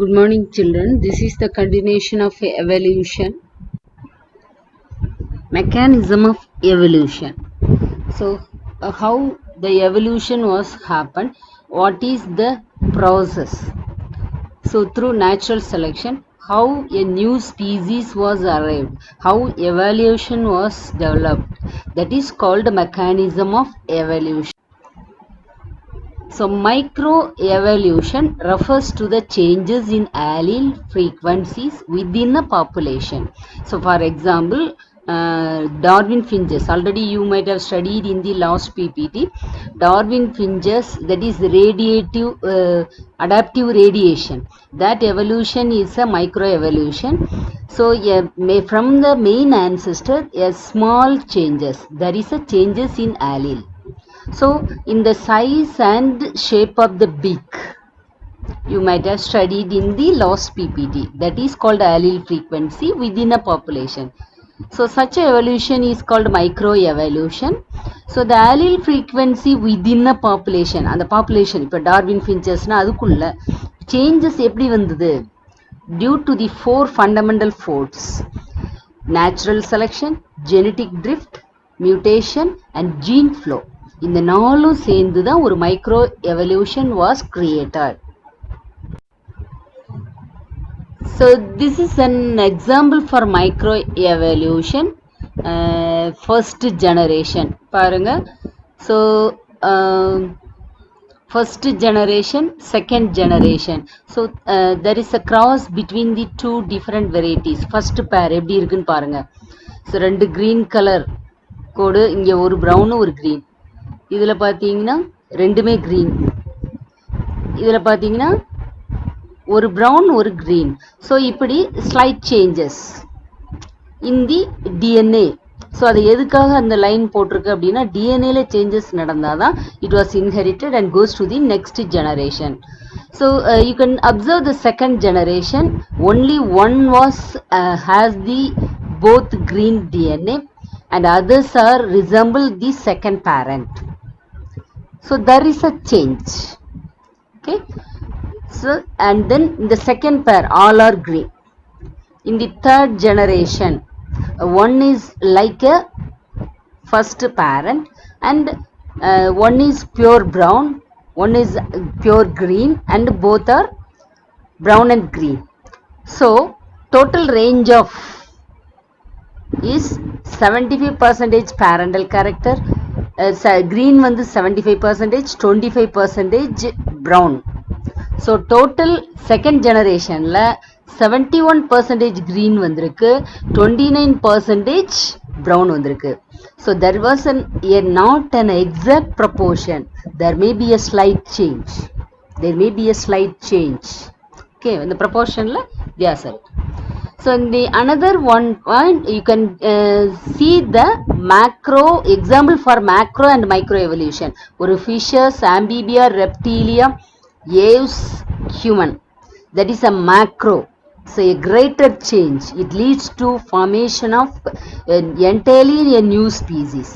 Good morning, children. This is the continuation of evolution. Mechanism of evolution. So, how the evolution was happened? What is the process? So, through natural selection, how a new species was arrived, how evolution was developed. That is called mechanism of evolution. So, microevolution refers to the changes in allele frequencies within a population. So, for example, Darwin finches, already you might have studied in the last PPT. Darwin finches, that is adaptive radiation. That evolution is a microevolution. So, from the main ancestor, a small changes. There is a changes in allele. So, in the size and shape of the beak, you might have studied in the last PPT. That is called allele frequency within a population. So, such a evolution is called microevolution. So, the allele frequency within a population, and the population, இப்போ Darwin ஃபின்ச்சஸ்னா அதுக்குள்ள changes எப்படி வந்தது? Due to the four fundamental forces: natural selection, genetic drift, mutation and gene flow. இந்த நாலும் சேர்ந்து தான் ஒரு micro evolution was created. So this is an example for micro evolution. First generation பாருங்க. So first generation, second generation. So there is a cross between the two different varieties. First pair எப்படி இருக்குன்னு பாருங்க. So ரெண்டு green color கோடு, இங்க ஒரு brown ஒரு green. இதுல பாத்தீங்கன்னா ரெண்டுமே green. இதுல பாத்தீங்கன்னா ஒரு brown ஒரு green. So இப்படி slight changes in the DNA. So அது எதுக்காக அந்த லைன் போட்டிருக்கு அப்படின்னா DNAல changes நடந்தாதான் it was inherited and goes to the next generation. So you can observe the second generation. Only one was has the both green DNA and others are resemble the second parent. So there is a change. Okay. So and then in the second pair all are green. In the third generation, one is like a first parent and one is pure brown, one is pure green, and both are brown and green. So total range of is 75% parental character. Green வந்து 75%, 25% brown. So total second generationல 71% green வந்திருக்கு, 29% brown வந்திருக்கு. So there was not an exact proportion. There may be a slight change. Okay, in the proportionல வித்தியாசம். So in the another one point you can see the macro example for macro and micro evolution. ஒரு fishes, amphibia, reptilia, aves, human. That is a macro. So a greater change. It leads to formation of entirely a new species.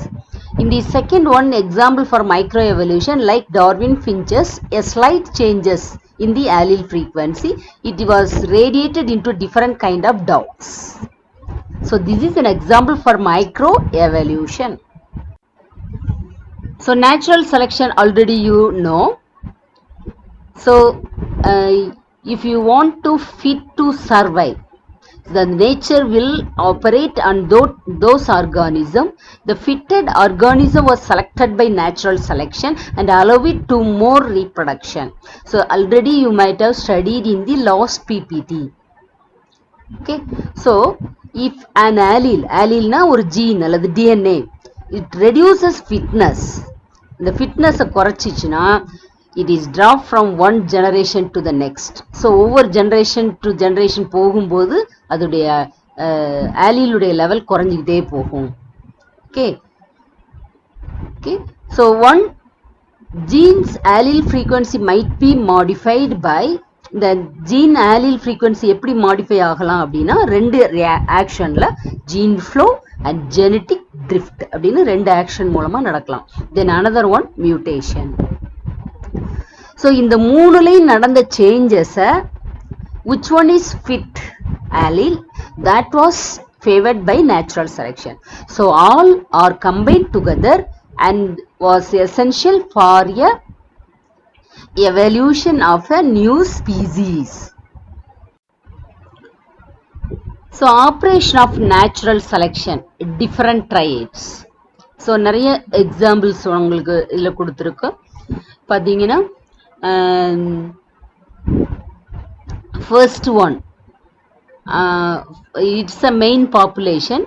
In the second one, example for micro evolution, like Darwin finches, a slight changes in the allele frequency. It was radiated into different kind of dogs. So this is an example for micro evolution. So natural selection already you know. So if you want to fit to survive, the nature will operate on those organisms. The fitted organism was selected by natural selection and allow it to more reproduction. So already you might have studied in the last PPT. Okay. So if an allele na ஒரு gene அல்லது DNA, it reduces fitness. The fitness குறைச்சிச்சுனா it is dropped from one generation to the next. So over generation to generation போகும்போது அதுடைய allele level குறைஞ்சிக்கிட்டே போகும். Okay. So one gene's allele frequency might be modified by the gene allele frequency எப்படி modify ஆகலாம் அப்படின்னா ரெண்டு ஆக்ஷன்ல gene flow and genetic drift அப்படின்னு ரெண்டு ஆக்ஷன் மூலமா நடக்கலாம். Then another one mutation. So இந்த மூணுலையும் நடந்த சேஞ்சஸை which one is fit allele, that was favored by natural selection. So all are combined together and was essential for a evolution of a new species. So operation of natural selection, different traits. So நிறைய examples உங்களுக்கு இதில் கொடுத்துருக்கு. பார்த்தீங்கன்னா first one, it's a main population.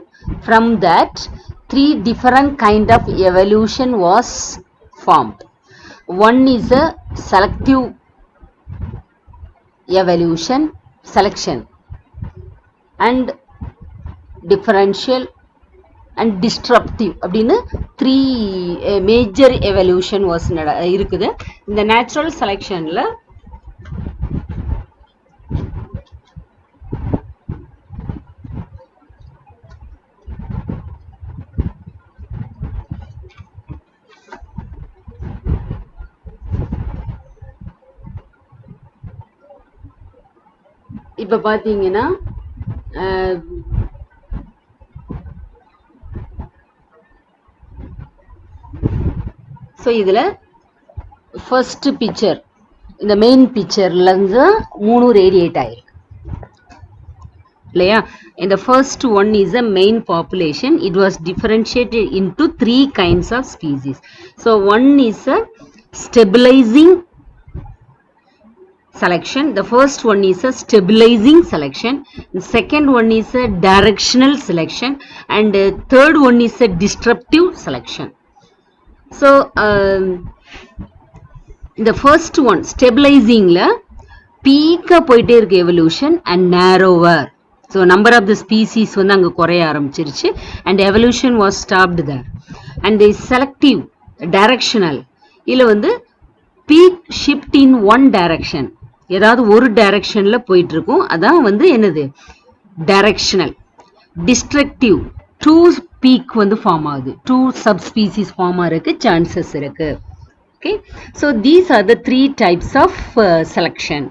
From that, 3 different kind of evolution was formed. One is a selective evolution, selection, and differential and disruptive அப்படின்னு 3 major evolution was இருக்குது. இந்த natural selectionல இப்ப பாத்தீங்கன்னா ஸோ இதில் ஃபர்ஸ்ட் பிக்சர், இந்த main பிக்சர்லேருந்து 3 radiate ஆயிருக்கு இல்லையா. இந்த first one is a main population. It was differentiated into 3 kinds of species. So one is a stabilising selection. The first one is a stabilizing selection. The second one is a directional selection, and third one is a disruptive selection. So the first one, stabilizing la peak போயிட்டே இருக்கு evolution and narrower. So number of the species வந்து அங்க குறைய ஆரம்பிச்சிருச்சு and evolution was stopped there. And the selective, directional, இதுல வந்து peak shift in one direction, ஏதாவது ஒரு டைரக்ஷன்ல போயிட்டு இருக்கும், அதான் வந்து என்னது டைரக்ஷனல். டிஸ்ட்ரக்டிவ், 2 பீக் வந்து ஃபார்ம் ஆகுது, 2 சப்ஸ்பீசிஸ் ஃபார்ம் ஆகிறதுக்கு சான்சஸ் இருக்கு. Okay, so these are the 3 types of selection.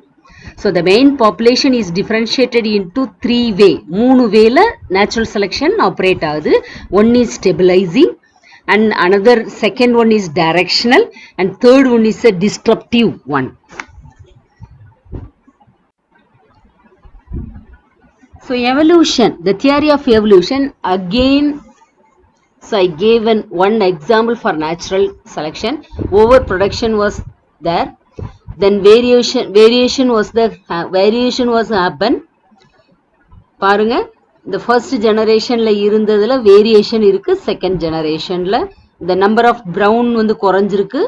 So the main population is differentiated into 3 way. 3 வேல நேச்சுரல் செலக்ஷன் ஆப்ரேட் ஆகுது. One is stabilising, and another second one is directional, and third one is a disruptive one. So evolution, the theory of evolution again. So I gave one example for natural selection. Overproduction was there, then variation was happen. பாருங்க, the first generationல இருந்ததுல variation இருக்கு, second generationல the number of brown வந்து குறைஞ்சிருக்கு,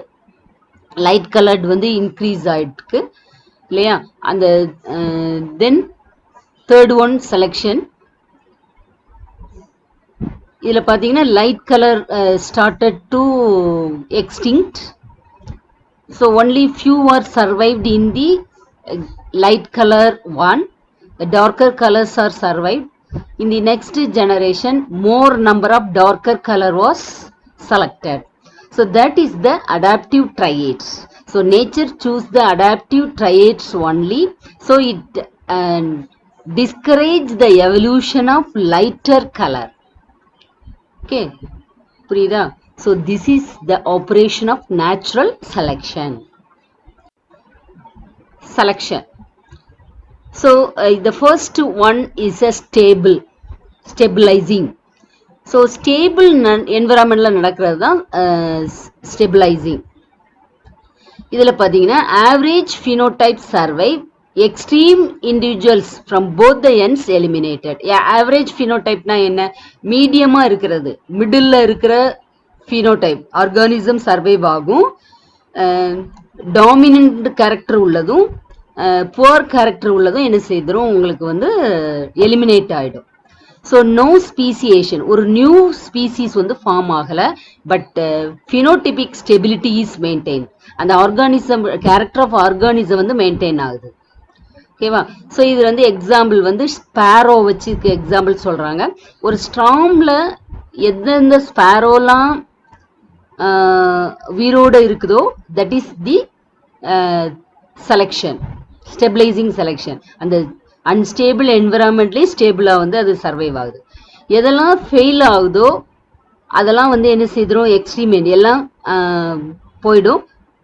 light colored வந்து increase ஆயிருக்கு இல்லையா. அந்த then third one selection, இதுல பாத்தீங்கன்னா light color started to extinct. So only few are survived in the light color one. The darker colors are survived. In the next generation, more number of darker color was selected. So that is the adaptive traits. So nature choose the adaptive traits only. So it discourage the evolution of lighter color. Okay, புரியுதா? So this is the operation of natural selection. So the first one is a stabilizing. So stable environmentல நடக்கிறது தான் stabilizing. இதுல பாத்தீங்கன்னா average phenotype survive, extreme individuals from both the ends eliminated. Average phenotype na என்ன, மீடியமா இருக்கிறது, மிடில்ல இருக்கிற phenotype organism survive ஆகும், dominant character உள்ளதும் poor character உள்ளதும் என்ன செய்துரும், உங்களுக்கு வந்து eliminate ஆயிடும். So no speciation, ஒரு new species வந்து ஃபார்ம் ஆகல, but phenotypic stability is maintained. அந்த ஆர்கானிசம் கேரக்டர் ஆஃப் ஆர்கானிசம் வந்து மெயின்டைன் ஆகுது. ஓகேவா? ஸோ இது வந்து எக்ஸாம்பிள் வந்து ஸ்பேரோ வச்சு எக்ஸாம்பிள் சொல்றாங்க. ஒரு ஸ்ட்ராம்ல எந்தெந்த ஸ்பேரோலாம் உயிரோட இருக்குதோ that is the selection. Stabilising selection. அந்த அன்ஸ்டேபிள் என்விரான்மெண்ட்லேயே ஸ்டேபிளாக வந்து அது சர்வைவ் ஆகுது. எதெல்லாம் ஃபெயில் ஆகுதோ அதெல்லாம் வந்து என்ன செய்திரும், எக்ஸ்ட்ரீம் எல்லாம் போயிடும்.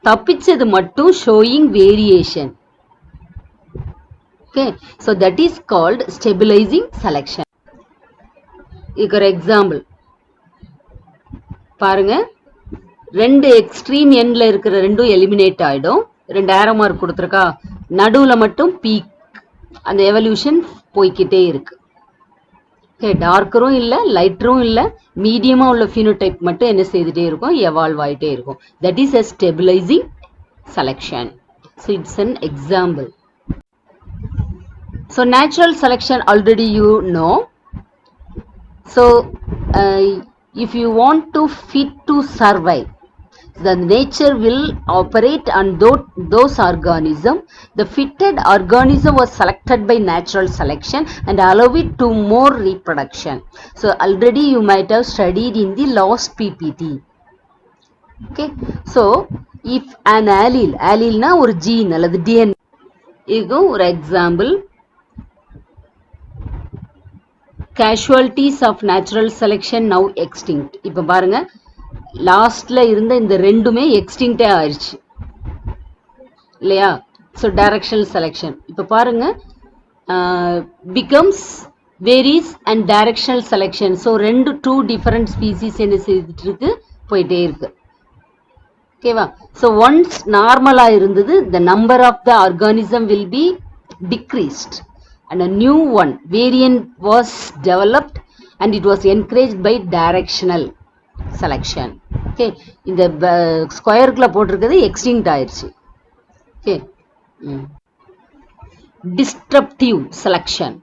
தப்பிச்சது மட்டும் showing variation. Okay, so that is called stabilising selection. இதுக்கு ஒரு எக்ஸாம்பிள் பாருங்க. ரெண்டு எக்ஸ்ட்ரீம் எண்ட்ல இருக்கிற ரெண்டும் எலிமினேட் ஆயிடும். ரெண்டு ஏரோ மார்க் கொடுத்துருக்கா, நடுவுல மட்டும் பீக், அந்த எவல்யூஷன் போய்கிட்டே இருக்கு. ஓகே, டார்க்கரும் இல்லை லைட்டரும் இல்லை, மீடியமா உள்ள ஃபினோடைப் மட்டும் என்ன செய்துட்டே இருக்கும், எவால்வ் ஆகிட்டே இருக்கும். That is a stabilising selection. So it's an example. So natural selection already you know. So if you want to fit to survive, the nature will operate on those organisms. The fitted organism was selected by natural selection and allow it to more reproduction. So already you might have studied in the last PPT. Okay, so if an allele na or gene அல்லது DNA, இது ஒரு example. casualties of natural selection now extinct. இப்போ பாருங்க, லாஸ்ட்ல இருந்த இந்த ரெண்டுமே எக்ஸ்டிங்டே ஆயிடுச்சு இல்லையா? ஸோ டைரக்ஷனல் செலெக்ஷன் இப்போ பாருங்க, becomes varies and directional selection. So two different species என்ன செய்துட்டு இருக்கு, போயிட்டே இருக்கு. ஓகேவா? ஸோ ஒன்ஸ் நார்மலா இருந்தது, the number of the organism will be decreased and a new one variant was developed and it was encouraged by directional selection. Okay, இந்த ஸ்கொயருக்குள்ள போட்டிருக்கிறது எக்ஸ்டிங்க்ட் ஆயிடுச்சு. Okay, disruptive selection.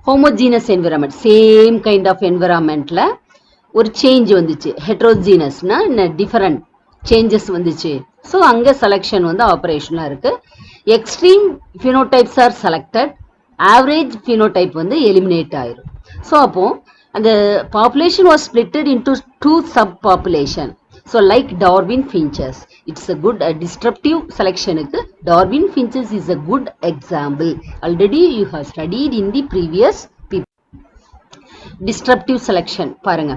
Homogeneous environment, same kind of என்விரான்மெண்ட்ல ஒரு change வந்துச்சு. ஹெட்ரோஜீனஸ்னா different changes வந்துச்சு. So அங்கே selection வந்து ஆப்ரேஷனாக இருக்கு. Extreme phenotypes are selected, average phenotype வந்து எலிமினேட் ஆயிரும். ஸோ அப்போ அந்த population was splitted into two sub population. So like Darwin finches, it's a good disruptive செலெக்ஷனுக்கு Darwin finches is a good example. Already you have studied in the previous disruptive selection. பாருங்க,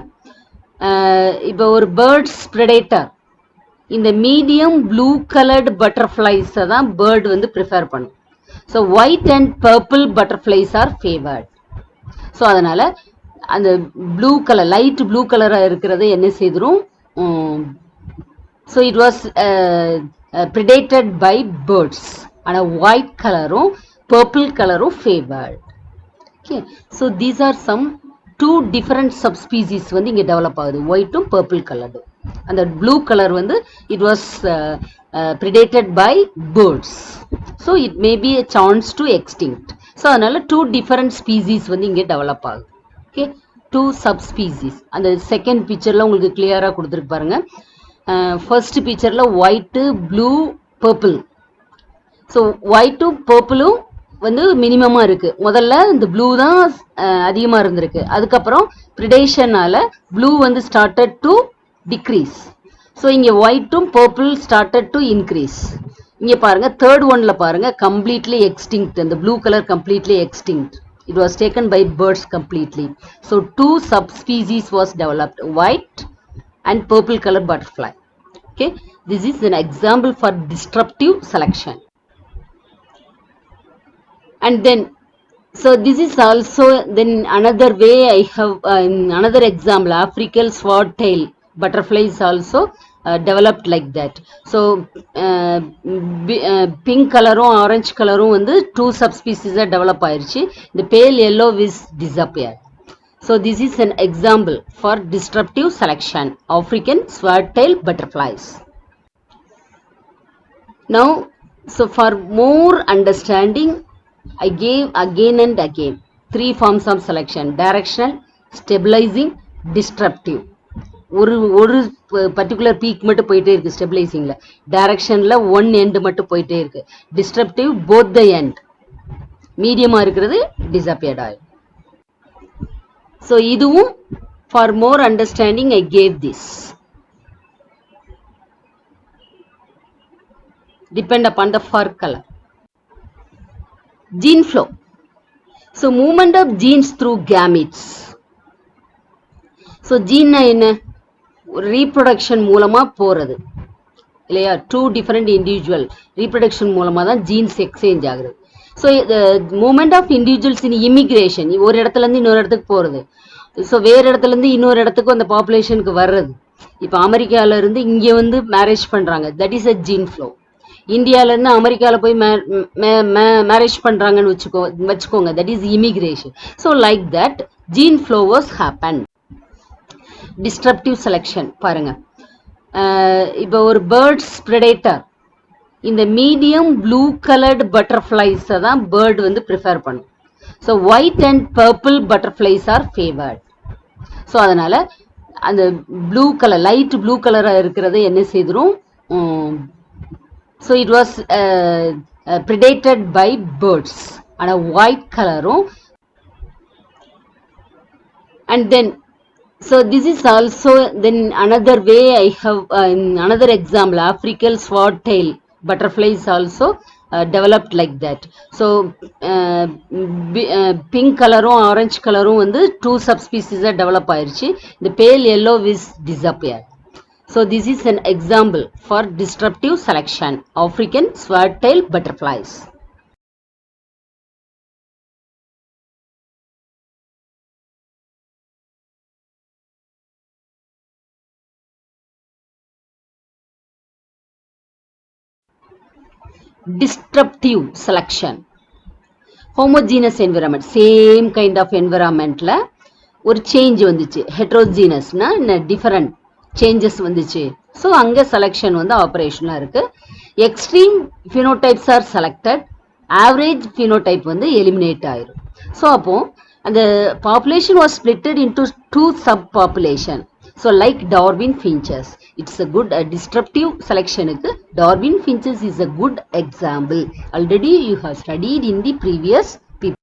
இப்போ ஒரு birds predator, இந்த medium blue coloured பட்டர்ஃப்ளைஸை தான் bird வந்து prefer பண்ணும். So white and purple butterflies are favoured. So அதனால அந்த ப்ளூ கலர், லைட் ப்ளூ கலராக இருக்கிறது என்ன செய்திரும், so it was predated by birds. ஆனால் ஒயிட் கலரும் பர்பிள் கலரும் favoured. Okay, so these are some two different subspecies வந்து இங்கே டெவலப் ஆகுது, ஒயிட்டும் பர்பிள் கலரும். அந்த ப்ளூ கலர் வந்து it was predated by birds, so it may be a chance to extinct. So அதனால டூ டிஃபரெண்ட் ஸ்பீசிஸ் வந்து இங்கே டெவலப் ஆகுது. Okay, two subspecies. அந்த செகண்ட் பிக்சர்ல உங்களுக்கு கிளியரா கொடுத்துருக்கு பாருங்க. ஃபர்ஸ்ட் பிக்சர்ல ஒயிட்டு ப்ளூ பர்பிள். ஸோ ஒயிட்டும் பர்பிளும் வந்து மினிமமா இருக்கு. முதல்ல இந்த ப்ளூ தான் அதிகமா இருந்திருக்கு. அதுக்கப்புறம் ப்ரிடேஷனால ப்ளூ வந்து ஸ்டார்டட் டு டிக்ரீஸ். ஸோ இங்கே ஒயிட்டும் பர்பிள் ஸ்டார்டட் டு இன்க்ரீஸ். இங்கே பாருங்க, தேர்ட் ஒன்ல பாருங்க, கம்ப்ளீட்லி எக்ஸ்டிங்க்ட். அந்த blue colour completely extinct. It was taken by birds completely. So two subspecies was developed, white and purple color butterfly. Okay, this is an example for disruptive selection. And then, so this is also then another way I have another example, African swordtail butterfly is also developed like that. So pink colorum orange colorum வந்து two subspecies develop ஆயிருச்சு. The pale yellow is disappeared. So this is an example for disruptive selection, African swordtail butterflies. Now, so for more understanding, I gave again and again three forms of selection: directional, stabilizing, disruptive. ஒரு particular peak மட்டும் போயிட்டே இருக்கு ஸ்டெபிளைசிங்ல. டைரக்ஷன்ல one end மட்டும் போயிட்டே இருக்கு. Disruptive both the end, மீடியமா இருக்கிறது டிஸப்பியர்ட் ஆயிடும். ஸோ இதுவும் for more understanding I gave this. Depend upon the fur colour. gene flow. So movement of genes through gametes. So gene என்ன reproduction மூலமா போறது இல்லையா, 2 different individual reproduction மூலமா தான் genes exchange ஆகுது. So movement of individuals in immigration, ஒரு இடத்துல இருந்து இன்னொரு இடத்துக்கு போகிறது, ஸோ வேறு இடத்துல இருந்து இன்னொரு இடத்துக்கு அந்த பாப்புலேஷனுக்கு வர்றது. இப்போ அமெரிக்கால இருந்து இங்கே வந்து மேரேஜ் பண்ணுறாங்க, that is a gene flow. இந்தியாவிலேருந்து அமெரிக்காவில் போய் மேரேஜ் பண்ணுறாங்கன்னு வச்சுக்கோங்க, that is immigration. So like that gene flow was happen. Disruptive selection பாருங்க, இப்போ ஒரு பேர்ட்ஸ் ப்ரெடேட்டர் இந்த மீடியம் ப்ளூ கலர்டு பட்டர்ஃப்ளைஸை தான் பேர்டு வந்து ப்ரிஃபர் பண்ணும். So white and purple butterflies are favoured. So அதனால் அந்த ப்ளூ கலர், லைட் ப்ளூ கலராக இருக்கிறது என்ன செய்திரும், so it was predated by birds. ஆனால் ஒயிட் கலரும் and then so this is also then another way I have another example, African swordtail butterflies also developed like that. So pink color or orange color வந்து two subspecies develop ஆயிருச்சு, the pale yellow is disappeared. So this is an example for disruptive selection, African swordtail butterflies. Disruptive selection, homogeneous environment, same kind of environmentல ஒரு change வந்துச்சு, ஹெட்ரோஜீனஸ்னா different changes வந்துச்சு. So அங்கே selection வந்து ஆப்ரேஷனாக இருக்குது. Extreme phenotypes are selected, average phenotype வந்து எலிமினேட் ஆயிரும். ஸோ அப்போது அந்த population was splitted into 2 sub population. So like Darwin finches, it's a good disruptive selection. Darwin finches is a good example. Already you have studied in the previous paper.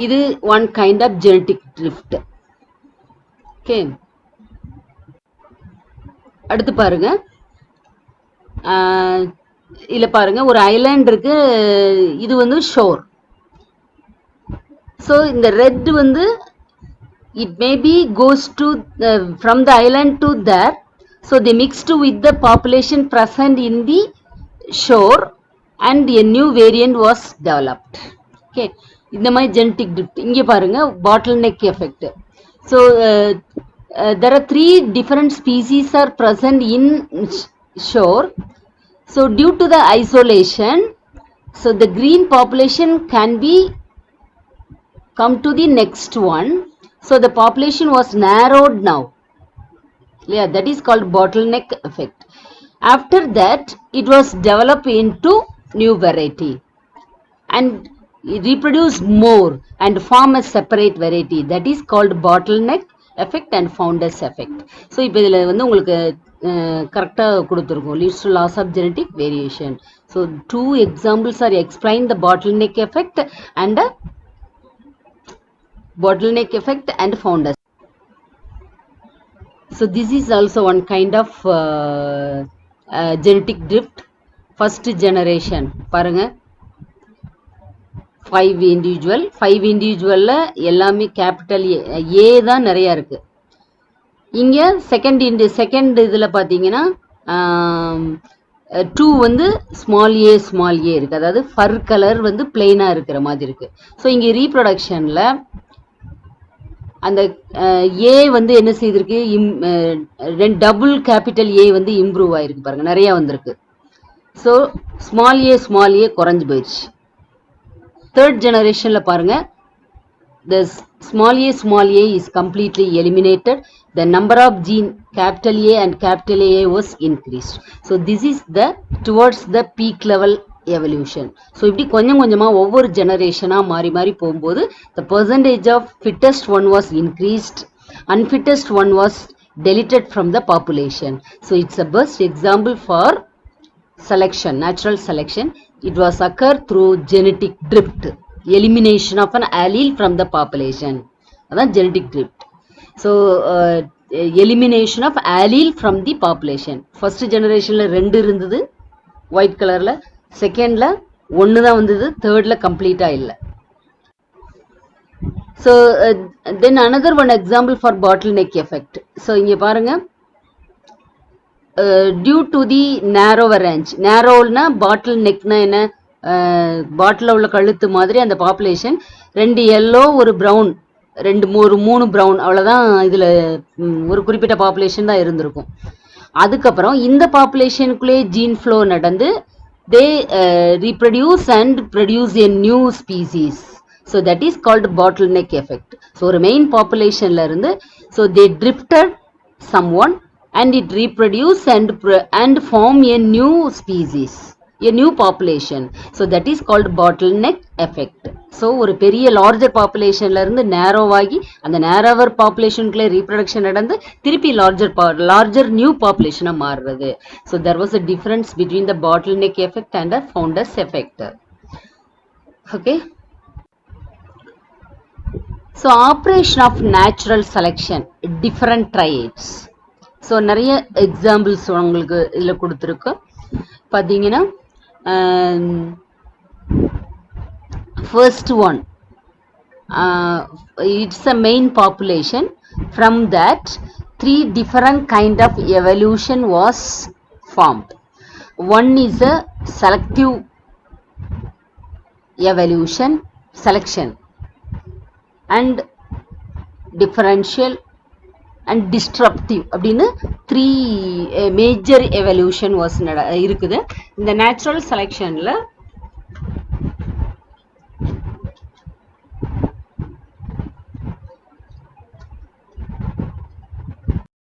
இது one kind of genetic drift. Okay, அடுத்து பாருங்க, இல்ல பாருங்க, ஒரு island இருக்கு, இது வந்து sure. So இந்த ரெட் வந்து it maybe goes to from the island to there, so they mixed with the population present in the shore and a new variant was developed. Okay, இந்த மாதிரி ஜெனட்டிக் டிஃப்ட். இங்கே பாருங்க, bottleneck effect. So there are 3 different species are present in shore. So due to the isolation, so the green population can be come to the next one. So the population was narrowed now. Yeah, that is called bottleneck effect. After that, it was developed into new variety and reproduce more and form a separate variety, that is called bottleneck effect and founders effect. So இப்போ இதில் வந்து உங்களுக்கு கரெக்டாக கொடுத்துருக்கோம், leads to loss of genetic variation. So 2 examples are explain the bottleneck effect and founders. So this is also one kind of genetic drift. First generation பாருங்க, 5 இண்டிவிஜுவலில் எல்லாமே capital A தான் நிறையா இருக்குது. இங்கே செகண்ட் இதில் பார்த்தீங்கன்னா 2 வந்து ஸ்மால் ஏ இருக்குது, அதாவது ஃபர் கலர் வந்து பிளெயினாக இருக்கிற மாதிரி இருக்குது. ஸோ இங்கே ரீப்ரொடக்ஷனில் அந்த ஏ வந்து என்ன செய்திருக்கு, டபுள் கேபிட்டல் ஏ வந்து இம்ப்ரூவ் ஆகிருக்கு பாருங்கள், நிறையா வந்திருக்கு. ஸோ ஸ்மால் ஏ குறைஞ்சி போயிடுச்சு. தேர்ட் ஜெனரேஷனில் பாருங்கள், the small a is completely eliminated. The number of gene capital A and capital A was increased. So this is the towards the peak level evolution. So இப்படி கொஞ்சம் கொஞ்சமாக ஒவ்வொரு ஜெனரேஷனாக மாறி போகும்போது the percentage of fittest one was increased, unfittest one was deleted from the population. So it's a best example for selection, natural selection. It was occurred through genetic drift, elimination of an allele from the population. That's genetic drift. So elimination of allele from the population. First generation la rendu irundhudu white color la, second la ஒன்னு தான் வந்தது, தேர்ட்ல கம்ப்ளீட்டா இல்ல. So then another one example for bottleneck effect. So இங்க பாருங்க, due to the narrower range, narrowனா bottleneck னா என்ன, பாட்டில் உள்ள கழுத்து மாதிரி அந்த பாப்புலேஷன், ரெண்டு எல்லோ ஒரு ப்ரௌன், ஒரு மூணு ப்ரௌன், அவ்வளோதான் இதில் ஒரு குறிப்பிட்ட பாப்புலேஷன் தான் இருந்திருக்கும். அதுக்கப்புறம் இந்த பாப்புலேஷனுக்குள்ளே ஜீன் ஃப்ளோ நடந்து they reproduce and produce a new species. So that is called bottleneck effect. So ஒரு main populationல இருந்து, so they drifted someone and it reproduce and form a new species, a new population. So that is called bottleneck effect. So ஒரு பெரிய larger populationல இருந்து narrow ஆகி அந்த narrower populationக்குள்ளே reproduction நடந்து திருப்பி larger new population மாறுறது. So there was a difference between the bottleneck effect and the founders effect. Okay. So operation of natural selection, different traits. So நிறைய examples உங்களுக்கு இதில் கொடுத்துருக்கு. பார்த்தீங்கன்னா first one, it's a main population. From that, 3 different kind of evolution was formed. One is a selective evolution, selection, and differential and disruptive அப்படின்னு 3 major evolution was இருக்குது. இந்த natural செலெக்ஷனில்